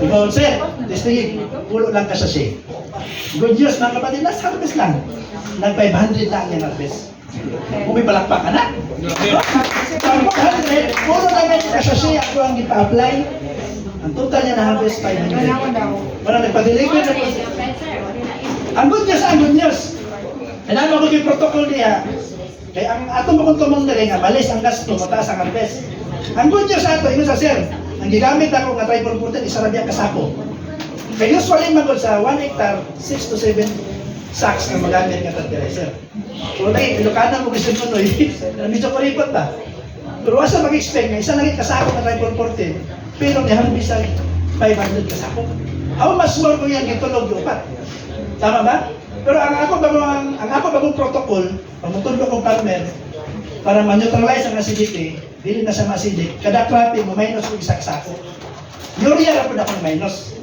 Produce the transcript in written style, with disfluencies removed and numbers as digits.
Ikaw, sir, testingin, pulo lang ka sa siya. Good news, mga kapatid, last harvest lang. Nag-500 lang yung harvest. Kung may palakpak ka na. 500, pulo lang ka sa siya, ako ang ipa-apply. Ang total niya na harvest, 500. Wala nagpa-deliver na po. Ang good news. Kailangan mo yung protocol niya. Kaya ang atong bakong tumong na rin, malis ang gasto, mataas ang harvest. Ang good news sa ato, ino sa sir, ang gigamit ako nga tripod putin, isa rabia kasako. Kaya usually magod sa 1 hectare, 6 to 7 sacks ang magamit nga fertilizer. So lagi, Ilocana mo gusto mo, medyo kuripot ba? Pero wasa mag-expect na isa lang kasako nga tripod putin, pero may harvest ang 500 kasako. How much more ko yan, gitulog yung upat. Tama ba? Pero ang ako bagong protocol, pagmutulog kong farmer, para ma-neutralize ang acidity, dili na sa acidic, kada cropping mo minus kung isang sako. Urea ra po na akong minus.